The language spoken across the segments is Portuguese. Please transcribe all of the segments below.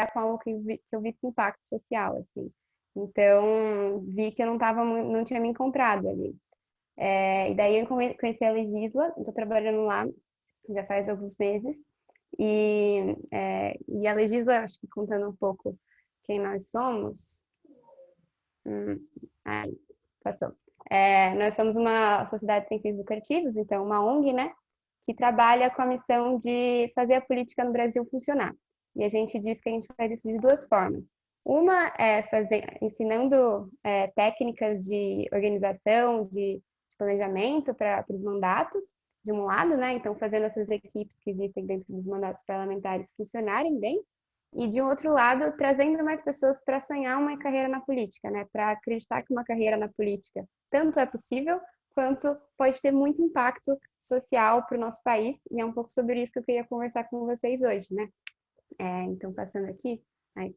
com algo que eu visse impacto social, assim. Então, vi que eu não tinha me encontrado ali. E daí eu conheci a Legisla, estou trabalhando lá já faz alguns meses. E a Legisla, acho que contando um pouco quem nós somos. Aí, passou. Nós somos uma sociedade sem fins lucrativos, então uma ONG, né? Que trabalha com a missão de fazer a política no Brasil funcionar. E a gente diz que a gente faz isso de duas formas. Uma é ensinando técnicas de organização, de planejamento para os mandatos, de um lado, né? Então, fazendo essas equipes que existem dentro dos mandatos parlamentares funcionarem bem, e de outro lado, trazendo mais pessoas para sonhar uma carreira na política, né? Para acreditar que uma carreira na política tanto é possível, quanto pode ter muito impacto social para o nosso país, e é um pouco sobre isso que eu queria conversar com vocês hoje, né? Então, passando aqui, aí,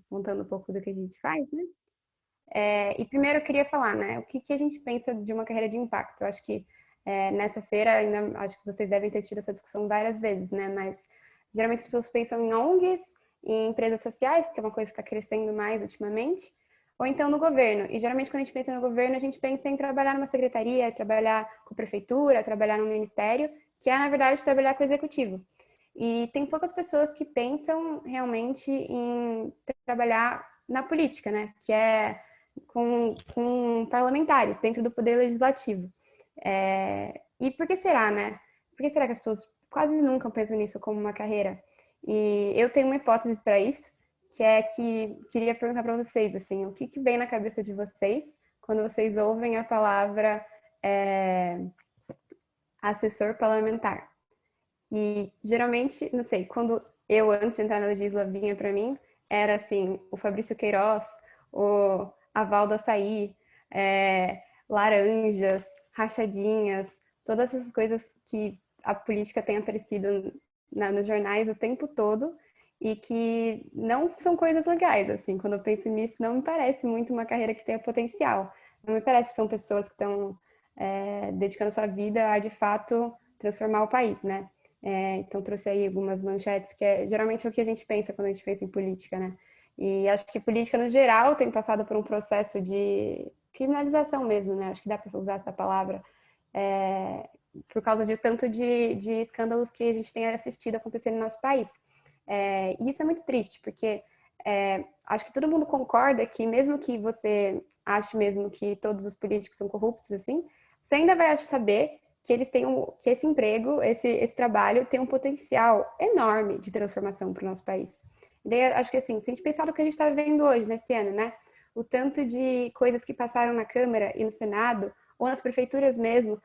contando um pouco do que a gente faz, né? E primeiro eu queria falar, né? O que a gente pensa de uma carreira de impacto? Eu acho que nessa feira, ainda acho que vocês devem ter tido essa discussão várias vezes, né? Mas geralmente as pessoas pensam em ONGs, em empresas sociais, que é uma coisa que está crescendo mais ultimamente, ou então no governo. E geralmente quando a gente pensa no governo, a gente pensa em trabalhar numa secretaria, trabalhar com a prefeitura, trabalhar num ministério, que é, na verdade, trabalhar com o executivo. E tem poucas pessoas que pensam realmente em trabalhar na política, né? Que é com parlamentares dentro do poder legislativo. E por que será, né? Por que será que as pessoas quase nunca pensam nisso como uma carreira? E eu tenho uma hipótese para isso, que é que queria perguntar para vocês, assim, o que vem na cabeça de vocês quando vocês ouvem a palavra assessor parlamentar? E geralmente, não sei, quando eu antes de entrar na Legisla vinha para mim, era assim, o Fabrício Queiroz, o aval do açaí, laranjas, rachadinhas, todas essas coisas que a política tem aparecido nos jornais o tempo todo e que não são coisas legais, assim, quando eu penso nisso, não me parece muito uma carreira que tenha potencial. Não me parece que são pessoas que estão dedicando sua vida a, de fato, transformar o país, né? Então trouxe aí algumas manchetes que geralmente é o que a gente pensa quando a gente pensa em política, né? E acho que política no geral tem passado por um processo de criminalização mesmo, né? Acho que dá para usar essa palavra por causa de tanto de escândalos que a gente tem assistido acontecer no nosso país. E isso é muito triste, porque acho que todo mundo concorda que mesmo que você ache mesmo que todos os políticos são corruptos, assim, você ainda vai saber que eles têm que esse emprego, esse trabalho tem um potencial enorme de transformação para o nosso país. E daí, acho que assim, se a gente pensar no que a gente está vivendo hoje, nesse ano, né? O tanto de coisas que passaram na Câmara e no Senado, ou nas prefeituras mesmo,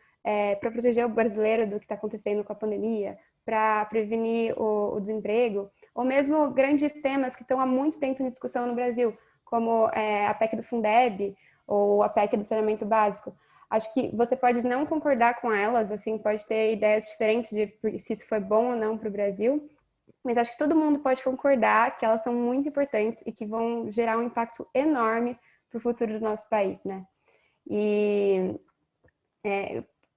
para proteger o brasileiro do que está acontecendo com a pandemia, para prevenir o desemprego, ou mesmo grandes temas que estão há muito tempo em discussão no Brasil, como a PEC do Fundeb, ou a PEC do saneamento básico. Acho que você pode não concordar com elas, assim, pode ter ideias diferentes de se isso foi bom ou não para o Brasil, mas acho que todo mundo pode concordar que elas são muito importantes e que vão gerar um impacto enorme para o futuro do nosso país, né? E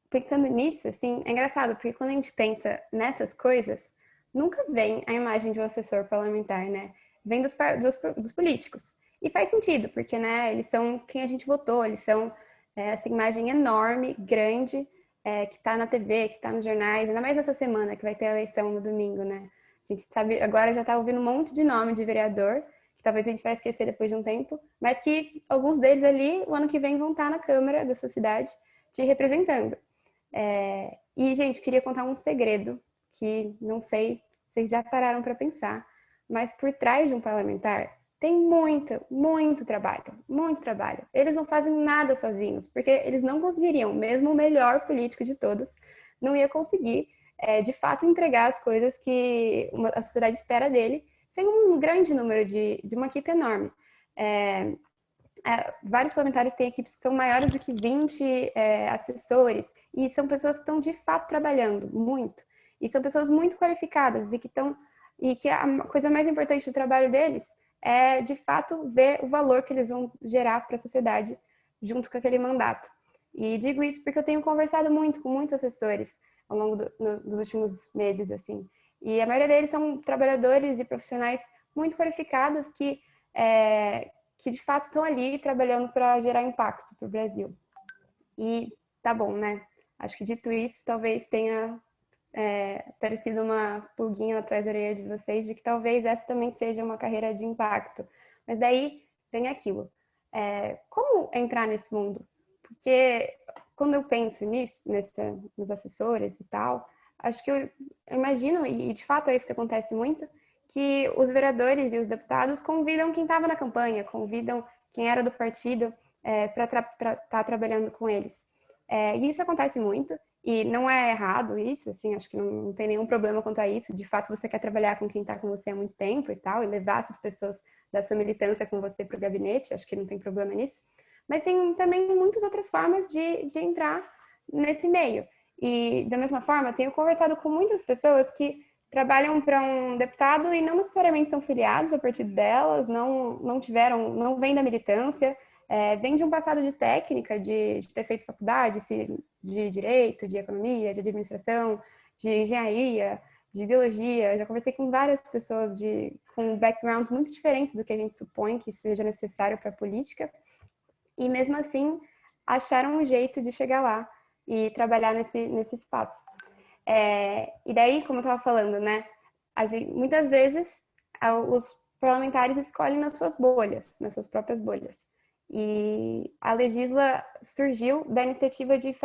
pensando nisso, assim, é engraçado, porque quando a gente pensa nessas coisas, nunca vem a imagem de um assessor parlamentar, né? Vem dos políticos. E faz sentido, porque, né, eles são quem a gente votou, eles são essa imagem enorme, grande, que está na TV, que está nos jornais, ainda mais nessa semana que vai ter a eleição no domingo, né? A gente sabe, agora já está ouvindo um monte de nome de vereador, que talvez a gente vai esquecer depois de um tempo, mas que alguns deles ali, o ano que vem, vão estar na Câmara da sua cidade te representando. E, gente, queria contar um segredo que não sei se vocês já pararam para pensar, mas por trás de um parlamentar tem muito trabalho, muito trabalho. Eles não fazem nada sozinhos, porque eles não conseguiriam, mesmo o melhor político de todos, não ia conseguir, de fato, entregar as coisas que a sociedade espera dele, sem um grande número de uma equipe enorme. Vários parlamentares têm equipes que são maiores do que 20 assessores, e são pessoas que estão de fato trabalhando muito, e são pessoas muito qualificadas e que a coisa mais importante do trabalho deles é de fato ver o valor que eles vão gerar para a sociedade junto com aquele mandato. E digo isso porque eu tenho conversado muito com muitos assessores ao longo dos últimos meses, assim, e a maioria deles são trabalhadores e profissionais muito qualificados que de fato estão ali trabalhando para gerar impacto para o Brasil. E tá bom, né? Acho que dito isso, talvez tenha parecido uma pulguinha atrás da orelha de vocês de que talvez essa também seja uma carreira de impacto. Mas daí vem aquilo. Como entrar nesse mundo? Porque quando eu penso nisso, nos assessores e tal, acho que eu imagino, e de fato é isso que acontece muito, que os vereadores e os deputados convidam quem estava na campanha, convidam quem era do partido para estar trabalhando com eles. E isso acontece muito, e não é errado isso, assim, acho que não tem nenhum problema quanto a isso. De fato, você quer trabalhar com quem está com você há muito tempo e tal, e levar essas pessoas da sua militância com você para o gabinete, acho que não tem problema nisso. Mas tem também muitas outras formas de entrar nesse meio. E, da mesma forma, eu tenho conversado com muitas pessoas que trabalham para um deputado e não necessariamente são filiados ao partido delas, não vêm da militância, vêm de um passado de técnica, de ter feito faculdade, de direito, de economia, de administração, de engenharia, de biologia. Já conversei com várias pessoas com backgrounds muito diferentes do que a gente supõe que seja necessário para a política, e mesmo assim acharam um jeito de chegar lá e trabalhar nesse espaço. E daí, como eu estava falando, né, muitas vezes os parlamentares escolhem nas suas bolhas, nas suas próprias bolhas. E a Legisla surgiu da iniciativa de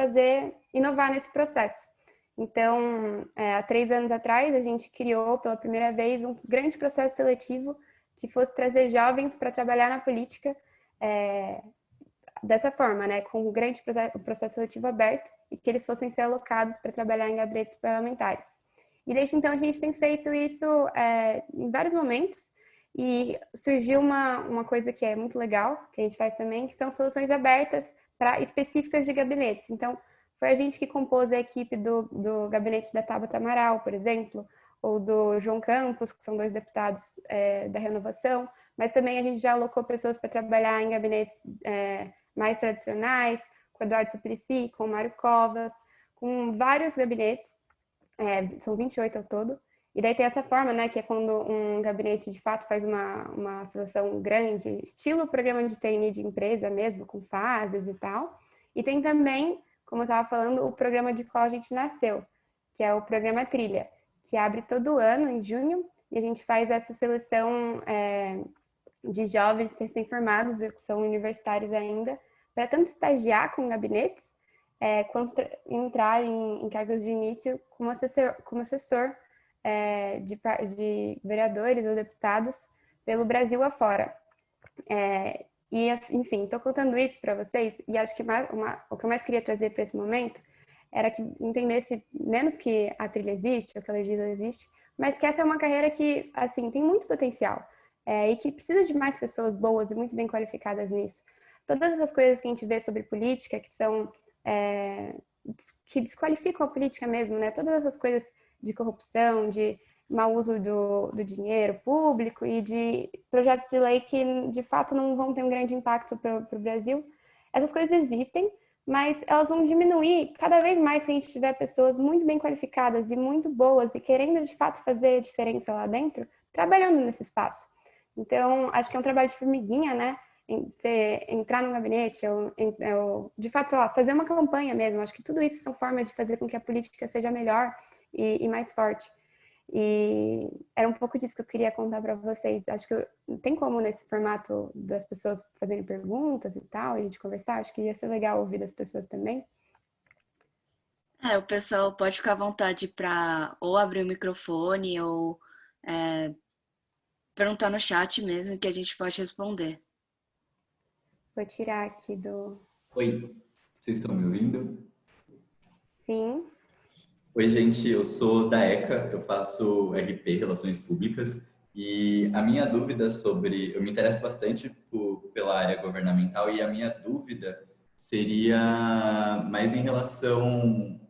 inovar nesse processo. Então, há 3 anos atrás, a gente criou pela primeira vez um grande processo seletivo que fosse trazer jovens para trabalhar na política dessa forma, né, com um grande processo seletivo aberto e que eles fossem ser alocados para trabalhar em gabinetes parlamentares. E desde então a gente tem feito isso em vários momentos, e surgiu uma coisa que é muito legal, que a gente faz também, que são soluções abertas específicas de gabinetes. Então, foi a gente que compôs a equipe do gabinete da Tabata Amaral, por exemplo, ou do João Campos, que são 2 deputados da Renovação, mas também a gente já alocou pessoas para trabalhar em gabinetes mais tradicionais, com o Eduardo Suplicy, com o Mário Covas, com vários gabinetes, são 28 ao todo. E daí tem essa forma, né, que é quando um gabinete de fato faz uma seleção grande, estilo programa de trainee de empresa mesmo, com fases e tal. E tem também, como eu estava falando, o programa de qual a gente nasceu, que é o programa Trilha, que abre todo ano, em junho, e a gente faz essa seleção de jovens recém-formados, que são universitários ainda, para tanto estagiar com gabinetes, quanto entrar em cargos de início como assessor de vereadores ou deputados pelo Brasil afora. E, enfim, estou contando isso para vocês, e acho que o que eu mais queria trazer para esse momento era que entendesse menos que a trilha existe, ou que a Legisla existe, mas que essa é uma carreira que, assim, tem muito potencial, e que precisa de mais pessoas boas e muito bem qualificadas nisso. Todas essas coisas que a gente vê sobre política, que desqualificam a política mesmo, né? Todas essas coisas de corrupção, de mau uso do dinheiro público e de projetos de lei que, de fato, não vão ter um grande impacto para o Brasil. Essas coisas existem, mas elas vão diminuir cada vez mais se a gente tiver pessoas muito bem qualificadas e muito boas e querendo, de fato, fazer diferença lá dentro, trabalhando nesse espaço. Então, acho que é um trabalho de formiguinha, né? Você entrar no gabinete, ou de fato, sei lá, fazer uma campanha mesmo. Acho que tudo isso são formas de fazer com que a política seja melhor e mais forte. E era um pouco disso que eu queria contar para vocês. Acho que tem como nesse formato das pessoas fazerem perguntas e tal, e a gente conversar. Acho que ia ser legal ouvir das pessoas também. O pessoal pode ficar à vontade para ou abrir o microfone ou perguntar no chat mesmo que a gente pode responder. Vou tirar aqui do... Oi, vocês estão me ouvindo? Sim. Oi, gente, eu sou da ECA, eu faço RP, Relações Públicas, e a minha dúvida eu me interesso bastante pela área governamental, e a minha dúvida seria mais em relação,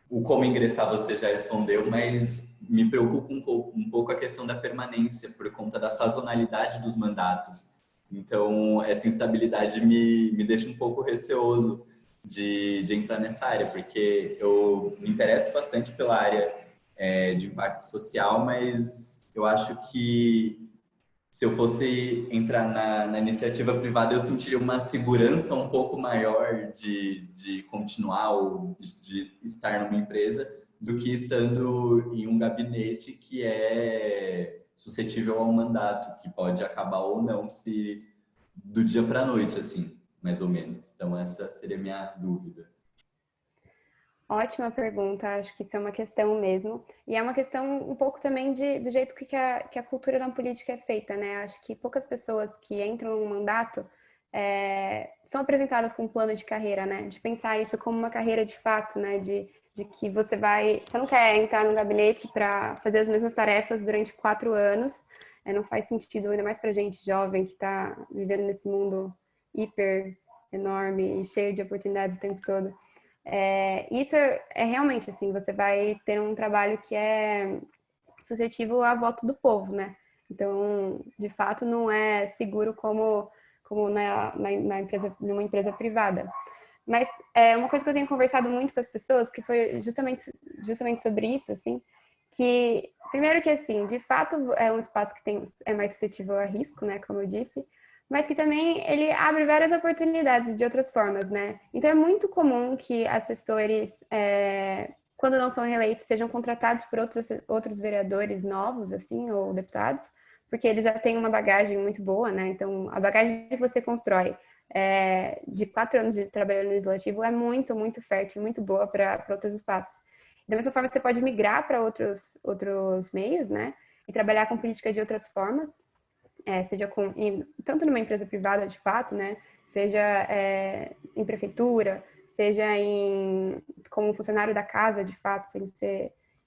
o como ingressar você já respondeu, mas me preocupa um pouco a questão da permanência, por conta da sazonalidade dos mandatos. Então, essa instabilidade me deixa um pouco receoso de entrar nessa área, porque eu me interesso bastante pela área de impacto social, mas eu acho que se eu fosse entrar na iniciativa privada, eu sentiria uma segurança um pouco maior de continuar ou de estar numa empresa do que estando em um gabinete que é suscetível a um mandato, que pode acabar ou não se do dia para a noite, assim, mais ou menos. Então, essa seria a minha dúvida. Ótima pergunta, acho que isso é uma questão mesmo. E é uma questão um pouco também do jeito que a cultura da política é feita, né? Acho que poucas pessoas que entram no mandato são apresentadas com um plano de carreira, né? De pensar isso como uma carreira de fato, né? De que você não quer entrar no gabinete para fazer as mesmas tarefas durante 4 anos. Não faz sentido, ainda mais para gente jovem que está vivendo nesse mundo hiper enorme e cheio de oportunidades o tempo todo. Isso é realmente assim, você vai ter um trabalho que é suscetível a voto do povo, né? Então, de fato, não é seguro como numa empresa privada. Mas é uma coisa que eu tenho conversado muito com as pessoas, que foi justamente sobre isso, assim, que, primeiro que, assim, de fato é um espaço que é mais suscetível a risco, né, como eu disse, mas que também ele abre várias oportunidades de outras formas, né? Então é muito comum que assessores, quando não são reeleitos, sejam contratados por outros vereadores novos, assim, ou deputados, porque eles já têm uma bagagem muito boa, né? Então, a bagagem que você constrói de 4 anos de trabalho no legislativo é muito, muito fértil, muito boa para outros espaços. Da mesma forma, você pode migrar para outros meios, né? E trabalhar com política de outras formas, seja tanto numa empresa privada de fato, né? Seja em prefeitura, seja como funcionário da casa, de fato,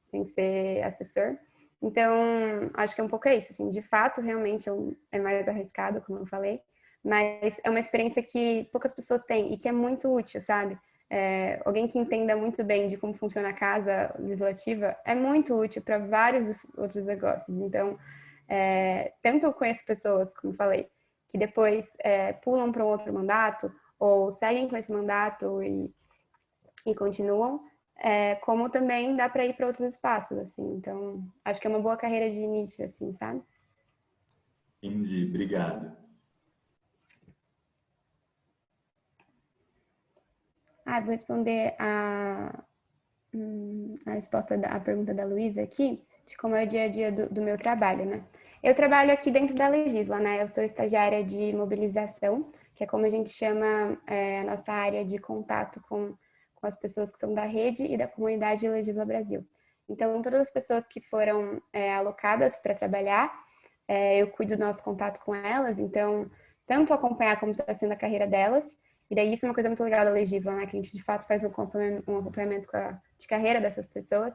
sem ser assessor. Então, acho que é um pouco isso, assim, de fato, realmente é mais arriscado, como eu falei, mas é uma experiência que poucas pessoas têm e que é muito útil, sabe? Alguém que entenda muito bem de como funciona a casa legislativa é muito útil para vários outros negócios. Então, tanto eu conheço pessoas, como falei, que depois pulam para um outro mandato ou seguem com esse mandato e continuam, como também dá para ir para outros espaços, assim. Então, acho que é uma boa carreira de início, assim, sabe? Entendi, obrigado. Vou responder a resposta à pergunta da Luísa aqui, de como é o dia a dia do meu trabalho, né? Eu trabalho aqui dentro da Legisla, né? Eu sou estagiária de mobilização, que é como a gente chama a nossa área de contato com as pessoas que são da rede e da comunidade Legisla Brasil. Então, todas as pessoas que foram alocadas para trabalhar, eu cuido do nosso contato com elas, então, tanto acompanhar como está sendo a carreira delas, e daí isso é uma coisa muito legal da Legisla, né? Que a gente de fato faz um acompanhamento de carreira dessas pessoas,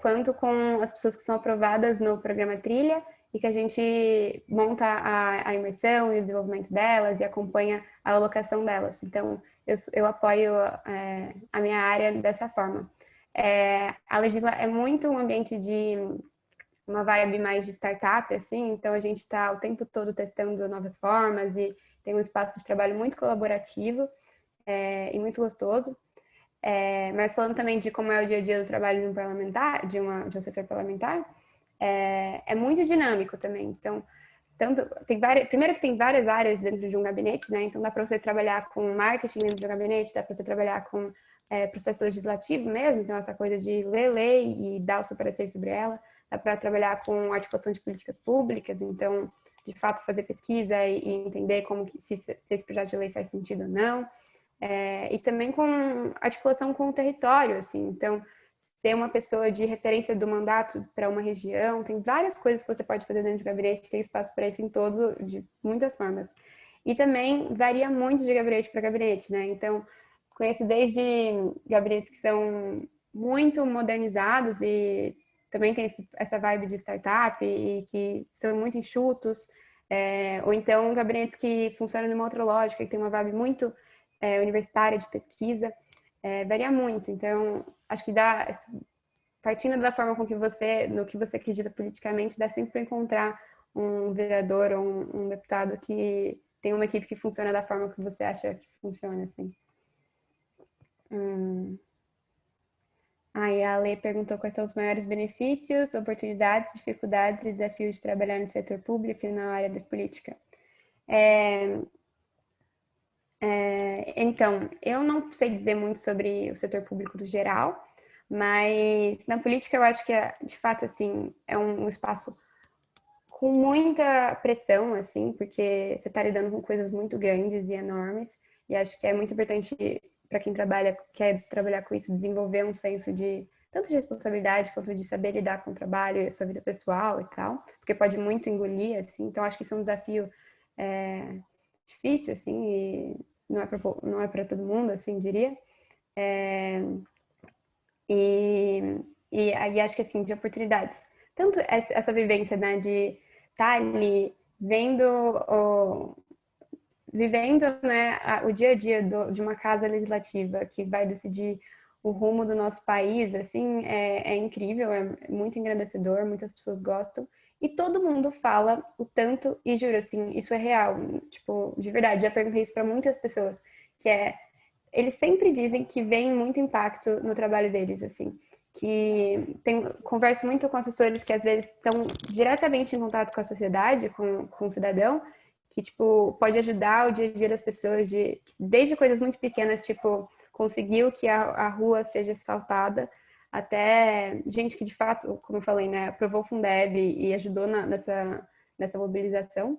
quanto com as pessoas que são aprovadas no programa Trilha e que a gente monta a imersão e o desenvolvimento delas e acompanha a alocação delas. Então, eu apoio a minha área dessa forma. A Legisla é muito um ambiente de uma vibe mais de startup, assim, então a gente está o tempo todo testando novas formas e tem um espaço de trabalho muito colaborativo e muito gostoso. Mas falando também de como é o dia a dia do trabalho de um parlamentar, de um assessor parlamentar, é muito dinâmico também. Então, primeiro que tem várias áreas dentro de um gabinete, né? Então dá para você trabalhar com marketing dentro do gabinete, dá para você trabalhar com processo legislativo mesmo, então essa coisa de ler lei e dar o seu parecer sobre ela, dá para trabalhar com articulação de políticas públicas, então de fato fazer pesquisa e entender se esse projeto de lei faz sentido ou não, e também com articulação com o território, assim, então ser uma pessoa de referência do mandato para uma região, tem várias coisas que você pode fazer dentro do gabinete, tem espaço para isso de muitas formas. E também varia muito de gabinete para gabinete, né? Então, conheço desde gabinetes que são muito modernizados e também tem essa vibe de startup e que são muito enxutos, ou então gabinetes que funcionam numa outra lógica, que tem uma vibe muito universitária de pesquisa, varia muito. Então, acho que partindo da forma no que você acredita politicamente, dá sempre para encontrar um vereador ou um deputado que tem uma equipe que funciona da forma que você acha que funciona, assim. Aí a Lê perguntou quais são os maiores benefícios, oportunidades, dificuldades e desafios de trabalhar no setor público e na área da política. Então, eu não sei dizer muito sobre o setor público no geral, mas na política eu acho que, de fato, assim, é um espaço com muita pressão, assim, porque você está lidando com coisas muito grandes e enormes, e acho que é muito importante para quem quer trabalhar com isso, desenvolver um senso de tanto de responsabilidade quanto de saber lidar com o trabalho e a sua vida pessoal e tal, porque pode muito engolir, assim, então acho que isso é um desafio difícil, assim, e não é para todo mundo, assim, diria. E, e aí acho que, assim, de oportunidades. Tanto essa vivência, né, de estar ali vivendo, né, o dia a dia de uma casa legislativa que vai decidir o rumo do nosso país, assim, é incrível, é muito engrandecedor, muitas pessoas gostam. E todo mundo fala o tanto, e juro, assim, isso é real, tipo, de verdade, já perguntei isso para muitas pessoas, que eles sempre dizem que vem muito impacto no trabalho deles, assim. Converso muito com assessores que às vezes estão diretamente em contato com a sociedade, com o cidadão, que, tipo, pode ajudar o dia a dia das pessoas, desde coisas muito pequenas, tipo, conseguiu que a rua seja asfaltada, até gente que, de fato, como eu falei, né, aprovou o Fundeb e ajudou nessa mobilização,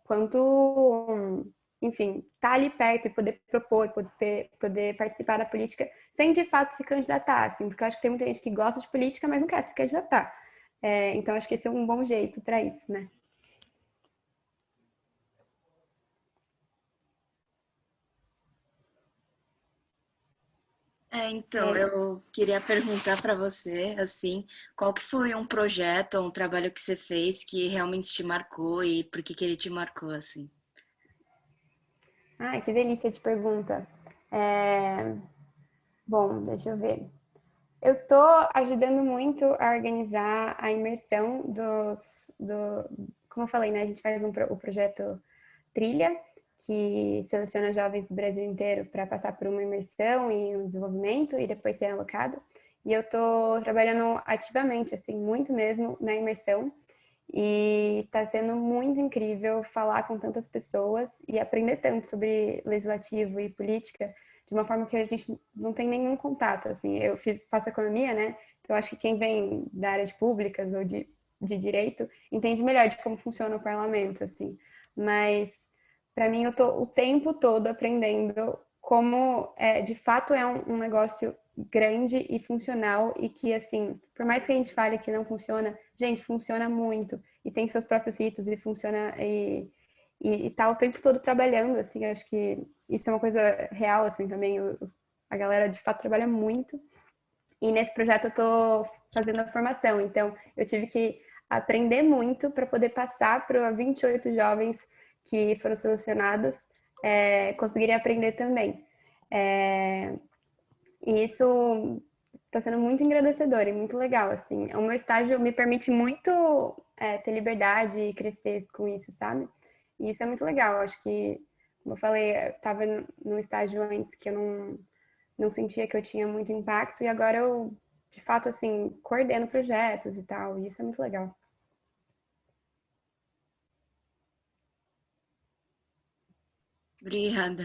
quanto, enfim, tá ali perto e poder propor, poder participar da política sem, de fato, se candidatar, assim, porque eu acho que tem muita gente que gosta de política, mas não quer se candidatar. Então, acho que esse é um bom jeito para isso, né? Então, eu queria perguntar para você, assim, qual que foi um projeto ou um trabalho que você fez que realmente te marcou e por que que ele te marcou, assim? Ai, que delícia de pergunta. Bom, deixa eu ver. Eu estou ajudando muito a organizar a imersão como eu falei, né? A gente faz o projeto Trilha, que seleciona jovens do Brasil inteiro para passar por uma imersão e um desenvolvimento e depois ser alocado. E eu estou trabalhando ativamente, assim, muito mesmo na imersão. E está sendo muito incrível falar com tantas pessoas e aprender tanto sobre legislativo e política de uma forma que a gente não tem nenhum contato, assim. Faço economia, né? Então acho que quem vem da área de públicas ou de direito entende melhor de como funciona o parlamento, assim. Mas para mim eu tô o tempo todo aprendendo como de fato é um negócio grande e funcional e que, assim, por mais que a gente fale que não funciona, gente, funciona muito e tem seus próprios ritos e funciona e tá o tempo todo trabalhando, assim, acho que isso é uma coisa real, assim, também, a galera de fato trabalha muito e nesse projeto eu tô fazendo a formação, então eu tive que aprender muito para poder passar para 28 jovens que foram selecionados conseguirem aprender também. E isso está sendo muito engrandecedor e muito legal, assim. O meu estágio me permite muito ter liberdade e crescer com isso, sabe? E isso é muito legal. Eu acho que, como eu falei, eu estava num estágio antes que eu não sentia que eu tinha muito impacto e agora eu, de fato, assim, coordeno projetos e tal. E isso é muito legal. Obrigada.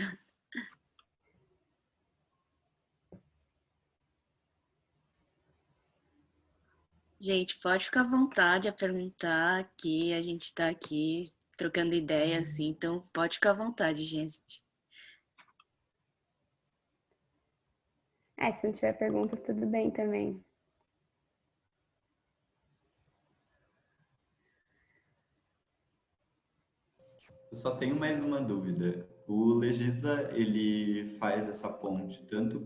Gente, pode ficar à vontade a perguntar aqui, a gente tá aqui trocando ideias, assim, então pode ficar à vontade, gente. Se não tiver perguntas, tudo bem também. Eu só tenho mais uma dúvida. O Legisla, ele faz essa ponte tanto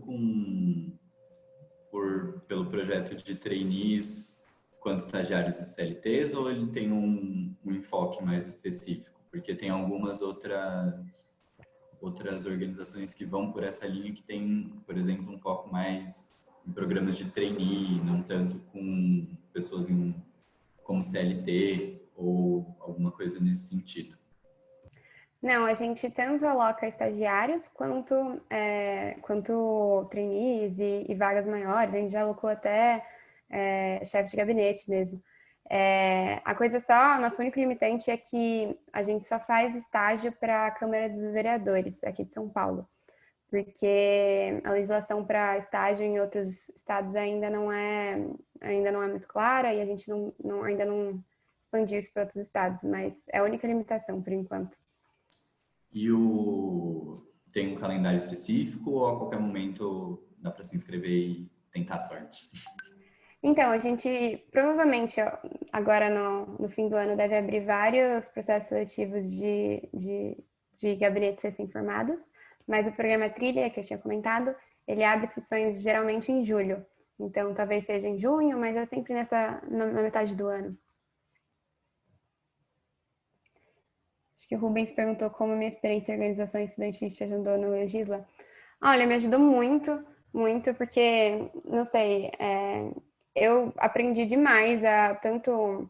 pelo projeto de trainees quanto estagiários e CLTs, ou ele tem um enfoque mais específico? Porque tem algumas outras organizações que vão por essa linha que tem, por exemplo, um foco mais em programas de trainee, não tanto com pessoas como CLT ou alguma coisa nesse sentido. Não, a gente tanto aloca estagiários quanto trainees e vagas maiores. A gente já alocou até chefe de gabinete mesmo. A coisa só, nosso único limitante é que a gente só faz estágio para a Câmara dos Vereadores aqui de São Paulo, porque a legislação para estágio em outros estados ainda não é muito clara e a gente ainda não expandiu isso para outros estados, mas é a única limitação por enquanto. E tem um calendário específico ou a qualquer momento dá para se inscrever e tentar a sorte? Então, a gente provavelmente agora no fim do ano deve abrir vários processos seletivos de gabinetes recém-formados, mas o programa Trilha, que eu tinha comentado, ele abre inscrições geralmente em julho. Então, talvez seja em junho, mas é sempre na metade do ano. Acho que o Rubens perguntou como a minha experiência em organização estudantil te ajudou no Legisla. Olha, me ajudou muito, muito, porque, não sei, eu aprendi demais a tanto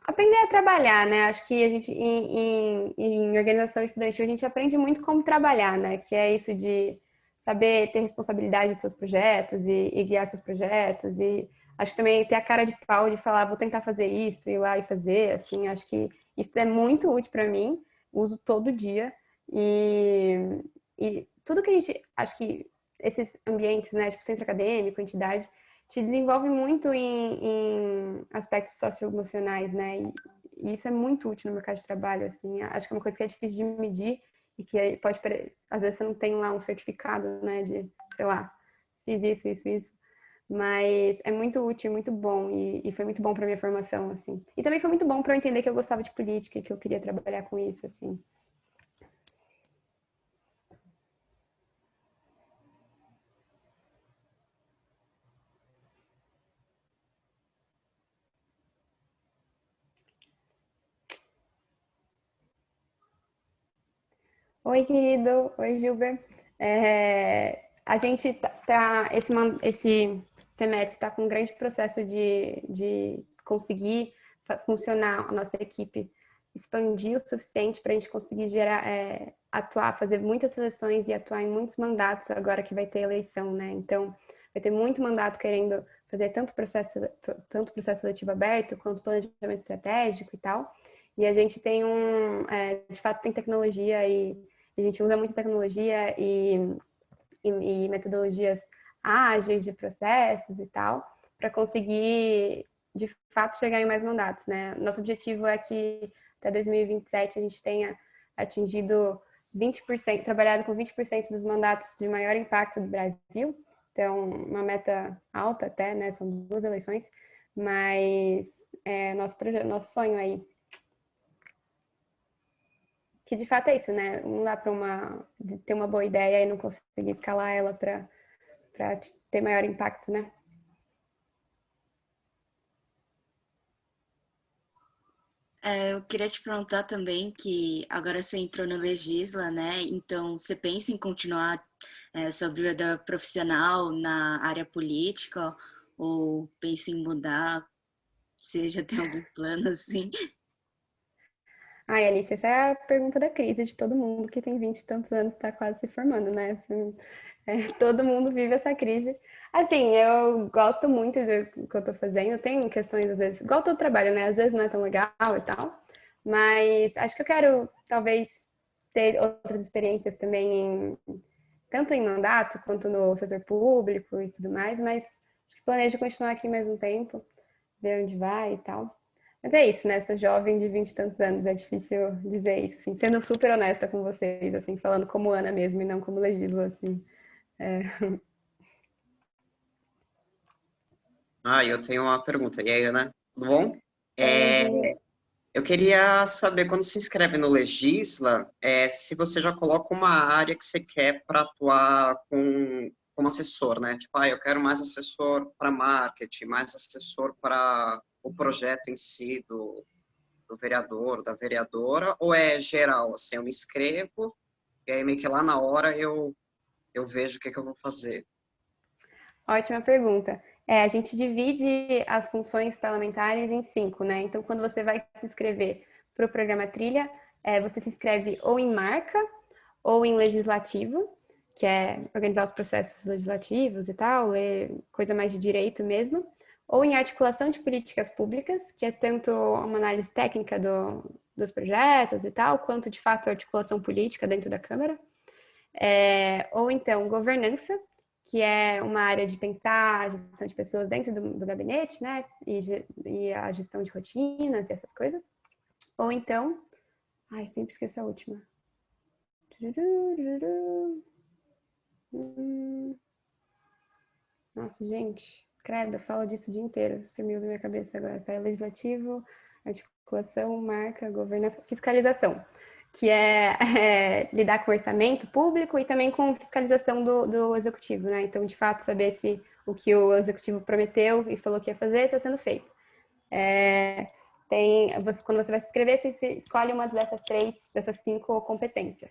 aprender a trabalhar, né? Acho que a gente, em organização estudantil, a gente aprende muito como trabalhar, né? Que é isso de saber ter responsabilidade dos seus projetos e guiar seus projetos. E acho que também ter a cara de pau de falar, vou tentar fazer isso, ir lá e fazer, assim. Acho que isso é muito útil para mim, uso todo dia. E tudo que a gente, acho que esses ambientes, né? Tipo centro acadêmico, entidade, te desenvolve muito em aspectos socioemocionais, né? E isso é muito útil no mercado de trabalho, assim. Acho que é uma coisa que é difícil de medir e que pode, às vezes você não tem lá um certificado, né? De, sei lá, fiz isso. Mas é muito útil, muito bom e foi muito bom para minha formação, assim. E também foi muito bom para eu entender que eu gostava de política e que eu queria trabalhar com isso, assim. Oi, querido. Oi, Gilber. A gente esse semestre está com um grande processo de conseguir funcionar a nossa equipe, expandir o suficiente para a gente conseguir atuar, fazer muitas seleções e atuar em muitos mandatos agora que vai ter eleição, né? Então, vai ter muito mandato querendo fazer tanto processo seletivo aberto quanto planejamento estratégico e tal. E a gente de fato, tem tecnologia e a gente usa muita tecnologia e metodologias ágeis de processos e tal, para conseguir, de fato, chegar em mais mandatos, né? Nosso objetivo é que até 2027 a gente tenha atingido 20%, trabalhado com 20% dos mandatos de maior impacto do Brasil. Então, uma meta alta até, né? São 2 eleições, mas nosso sonho aí. Que de fato é isso, né? Não dá para ter uma boa ideia e não conseguir escalar ela para ter maior impacto, né? Eu queria te perguntar também que agora você entrou no Legisla, né? Então, você pensa em continuar sua vida profissional na área política ou pensa em mudar? Você já tem algum plano assim? Ai, Alice, essa é a pergunta da crise de todo mundo que tem 20 e tantos anos e está quase se formando, né? Todo mundo vive essa crise. Assim, eu gosto muito do que eu tô fazendo. Tem questões, às vezes, igual todo trabalho, né? Às vezes não é tão legal e tal. Mas acho que eu quero, talvez, ter outras experiências também, tanto em mandato quanto no setor público e tudo mais. Mas acho que planejo continuar aqui mais um tempo, ver onde vai e tal. Mas é isso, né? Sou jovem de 20 e tantos anos, é difícil dizer isso, assim, sendo super honesta com vocês, assim, falando como Ana mesmo e não como Legisla, assim. Eu tenho uma pergunta. E aí, Ana, tudo bom? Oi, É, Ju. eu queria saber, quando se inscreve no Legisla, se você já coloca uma área que você quer para atuar como assessor, né? Tipo, eu quero mais assessor para marketing, mais assessor para o projeto em si do vereador, da vereadora, ou é geral, assim, eu me inscrevo e aí meio que lá na hora eu vejo o que eu vou fazer. Ótima pergunta. A gente divide as funções parlamentares em 5, né? Então, quando você vai se inscrever para o programa Trilha, você se inscreve ou em marca ou em legislativo, que é organizar os processos legislativos e tal, coisa mais de direito mesmo, ou em articulação de políticas públicas, que é tanto uma análise técnica dos projetos e tal, quanto de fato articulação política dentro da Câmara. Ou então governança, que é uma área de pensar a gestão de pessoas dentro do gabinete, né, e a gestão de rotinas e essas coisas. Ou então, sempre esqueço a última. Nossa, gente, credo, eu falo disso o dia inteiro, sumiu da minha cabeça agora. Para legislativo, articulação, marca, governança, fiscalização, que é lidar com orçamento público e também com fiscalização do executivo, né? Então, de fato, saber se o que o executivo prometeu e falou que ia fazer está sendo feito. Quando você vai se inscrever, você escolhe uma dessas 5 competências.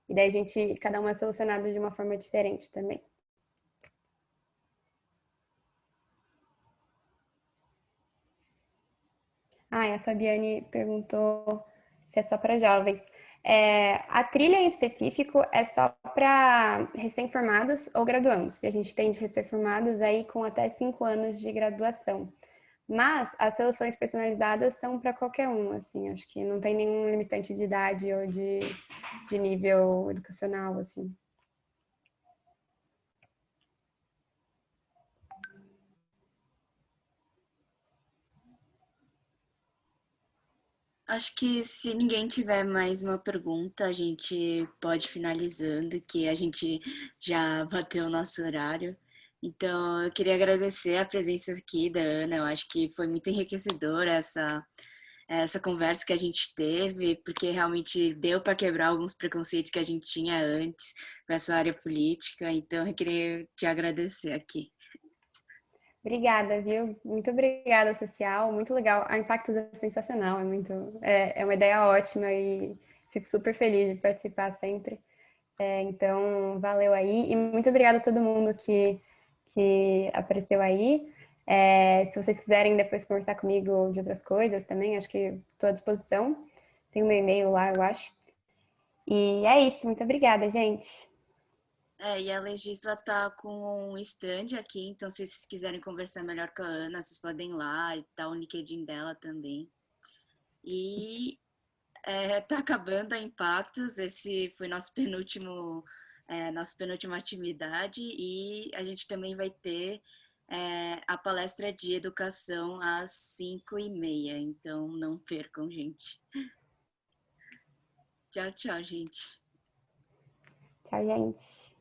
E daí cada uma é solucionada de uma forma diferente também. A Fabiane perguntou se é só para jovens. A trilha em específico é só para recém-formados ou graduandos. E a gente tem de recém-formados aí com até 5 anos de graduação. Mas as seleções personalizadas são para qualquer um, assim. Acho que não tem nenhum limitante de idade ou de nível educacional, assim. Acho que se ninguém tiver mais uma pergunta, a gente pode ir finalizando, que a gente já bateu o nosso horário. Então, eu queria agradecer a presença aqui da Ana. Eu acho que foi muito enriquecedora essa conversa que a gente teve, porque realmente deu para quebrar alguns preconceitos que a gente tinha antes com essa área política. Então, eu queria te agradecer aqui. Obrigada, viu? Muito obrigada, Social. Muito legal. A Impactos é sensacional, é uma ideia ótima e fico super feliz de participar sempre. Então, valeu aí. E muito obrigada a todo mundo que apareceu aí. Se vocês quiserem depois conversar comigo de outras coisas também, acho que estou à disposição. Tem o meu e-mail lá, eu acho. E é isso. Muito obrigada, gente. E a Legisla tá com um stand aqui, então se vocês quiserem conversar melhor com a Ana, vocês podem ir lá e dar o LinkedIn dela também. E tá acabando a Impactos, esse foi nossa penúltima atividade e a gente também vai ter a palestra de educação às 5h30, então não percam, gente. Tchau, tchau, gente. Tchau, gente.